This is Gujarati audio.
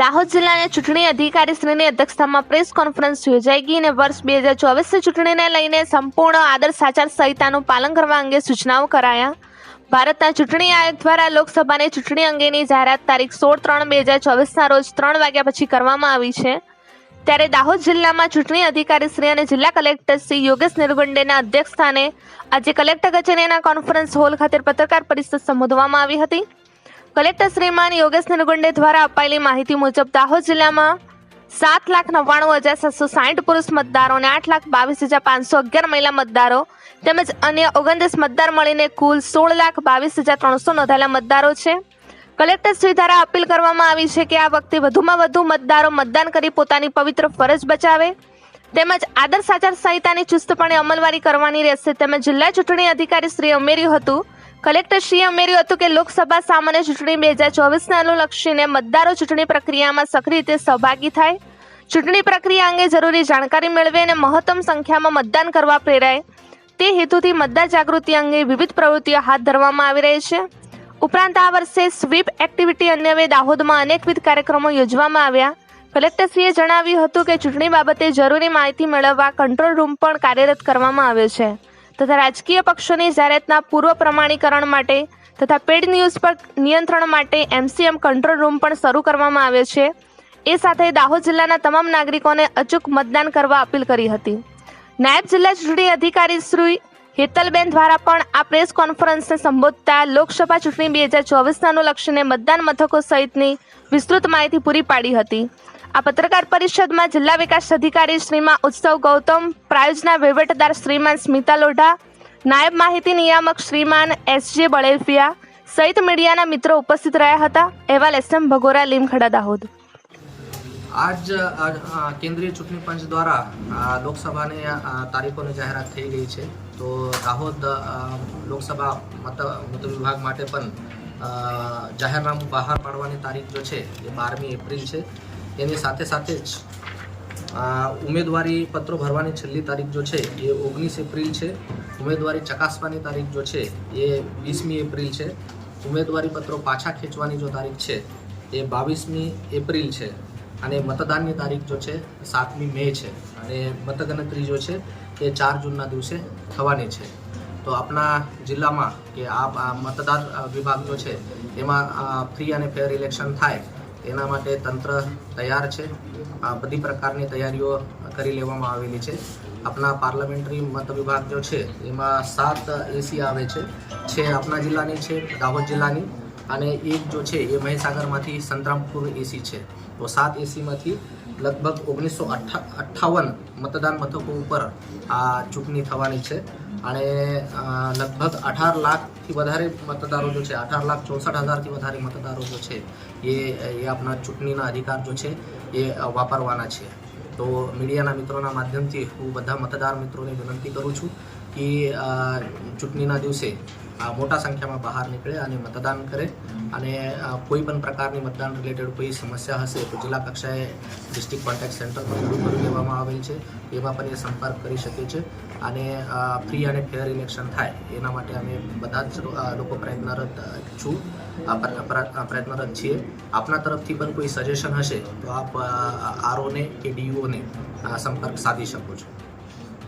દાહોદ જિલ્લાના ચૂંટણી અધિકારીશ્રીની અધ્યક્ષતામાં પ્રેસ કોન્ફરન્સ યોજાઈ ગઈ અને વર્ષ 2024 ચૂંટણીને લઈને સંપૂર્ણ આદર્શ આચારસંહિતાનું પાલન કરવા અંગે સૂચનાઓ કરાયા। ભારતના ચૂંટણી આયોગ દ્વારા લોકસભાની ચૂંટણી અંગેની જાહેરાત તારીખ 16/3/2024ના રોજ 3 વાગ્યા પછી કરવામાં આવી છે। ત્યારે દાહોદ જિલ્લામાં ચૂંટણી અધિકારીશ્રી અને જિલ્લા કલેક્ટર શ્રી યોગેશ નિરગુંડેના અધ્યક્ષસ્થાને આજે કલેક્ટર કચેરીના કોન્ફરન્સ હોલ ખાતે પત્રકાર પરિષદ સંબોધવામાં આવી હતી। કલેક્ટર શ્રીમાન યોગેશ નિરગુંડે દ્વારા અપાયેલી માહિતી મુજબ દાહોદ જિલ્લામાં 7,99,760 પુરુષ મતદારો અને 8,22,511 મહિલા મતદારો તેમજ અન્ય 29 મતદાર મળીને કુલ 16,22,300 નોંધાયેલા મતદારો છે। કલેક્ટર શ્રી દ્વારા અપીલ કરવામાં આવી છે કે આ વખતે વધુમાં વધુ મતદારો મતદાન કરી પોતાની પવિત્ર ફરજ બજાવે તેમજ આદર્શ આચારસંહિતાની ચુસ્તપણે અમલવારી કરવાની રહેશે। તેમજ જિલ્લા ચૂંટણી અધિકારી શ્રીએ ઉમેર્યું હતું કલેક્ટરશ્રીએ ઉમેર્યું હતું કે લોકસભા સામાન્ય ચૂંટણી 2024ને અનુલક્ષીને મતદારો ચૂંટણી પ્રક્રિયામાં સક્રિય રીતે સહભાગી થાય, ચૂંટણી પ્રક્રિયા અંગે જરૂરી જાણકારી મેળવે અને મહત્તમ સંખ્યામાં મતદાન કરવા પ્રેરાય તે હેતુથી મતદાર જાગૃતિ અંગે વિવિધ પ્રવૃત્તિઓ હાથ ધરવામાં આવી રહી છે। ઉપરાંત આ વર્ષે સ્વીપ એક્ટિવિટી અન્વયે દાહોદમાં અનેકવિધ કાર્યક્રમો યોજવામાં આવ્યા। કલેક્ટરશ્રીએ જણાવ્યું હતું કે ચૂંટણી બાબતે જરૂરી માહિતી મેળવવા કંટ્રોલ રૂમ પણ કાર્યરત કરવામાં આવ્યો છે તથા રાજકીય પક્ષોની જાહેરાતના પૂર્વ પ્રમાણીકરણ માટે તથા પેડ ન્યૂઝ પર નિયંત્રણ માટે MCM કંટ્રોલ રૂમ પણ શરૂ કરવામાં આવ્યો છે। એ સાથે દાહોદ જિલ્લાના તમામ નાગરિકોને અચૂક મતદાન કરવા અપીલ કરી હતી। નાયબ જિલ્લા ચૂંટણી અધિકારી શ્રી હેતલબેન દ્વારા પણ આ પ્રેસ કોન્ફરન્સને સંબોધતા લોકસભા ચૂંટણી 2024 અનુલક્ષીને મતદાન મથકો સહિતની વિસ્તૃત માહિતી પૂરી પાડી હતી। આ પત્રકાર પરિષદમાં જિલ્લા વિકાસ અધિકારી શ્રીમાન ઉત્સવ ગૌતમ, પ્રાયોજના વહીવટદાર શ્રીમાન સ્મિતા લોઢા, નાયબ માહિતી નિયામક શ્રીમાન SJ બળેફિયા સહિત મીડિયાના મિત્રો ઉપસ્થિત રહ્યા હતા। અહેવાલ SM ભગોરા, લીમખેડા, દાહોદ। आज केंद्रीय चूंटणी पंच द्वारा लोकसभाની તારીખોની જાહેરાત થઈ ગઈ છે। તો દાહોદ લોકસભા મત વિભાગ માટે પણ જાહેરનામું બહાર પાડવાની તારીખ જો છે એ 12મી એપ્રિલ છે। એની સાથે સાથે જ ઉમેદવારી પત્રો ભરવાની છેલ્લી તારીખ જો છે એ 19 એપ્રિલ છે। ઉમેદવારી ચકાસવાની તારીખ જો છે એ 20મી એપ્રિલ છે। ઉમેદવારી પત્રો પાછા ખેંચવાની જો તારીખ છે એ 22મી એપ્રિલ છે અને મતદાનની તારીખ જો છે 7મી મે છે અને મતગણતરી જો છે એ 4 જૂનના દિવસે થવાની છે। તો આપણા જિલ્લામાં કે આ મતદાર વિભાગ જો છે એમાં ફ્રી અને ફેર ઇલેક્શન થાય એના માટે તંત્ર તૈયાર છે। બધી પ્રકારની તૈયારીઓ કરી લેવામાં આવેલી છે। આપણા પાર્લામેન્ટરી મત વિભાગ જો છે એમાં 7 AC આવે છે। 6 આપણા જિલ્લાની છે, દાહોદ જિલ્લાની, અને એક જો છે એ મહીસાગરમાંથી સંતરામપુર AC છે। તો 7 ACમાંથી લગભગ 1958 મતદાન મથકો ઉપર આ ચૂંટણી થવાની છે અને લગભગ 18 લાખથી વધારે મતદારો જો છે 18,64,000થી વધારે મતદારો જો છે એ આપણા ચૂંટણીના અધિકાર જો છે એ વાપરવાના છે। તો મીડિયાના મિત્રોના માધ્યમથી હું બધા મતદાર મિત્રોને વિનંતી કરું છું કે ચૂંટણીના દિવસે મોટા સંખ્યામાં બહાર નીકળે અને મતદાન કરે અને કોઈ પણ પ્રકારની મતદાન રિલેટેડ કોઈ સમસ્યા હશે તો જિલ્લા કક્ષાએ ડિસ્ટ્રિક્ટ કોન્ટેક્ટ સેન્ટર પર શરૂ કરી દેવામાં આવેલ છે। એમાં પણ એ સંપર્ક કરી શકે છે અને ફ્રી અને ફેર ઇલેક્શન થાય એના માટે અમે બધા જ લોકો પ્રયત્નરત છીએ। આપના તરફથી પણ કોઈ સજેશન હશે તો આપ ROને કે DOને સંપર્ક સાધી શકો છો।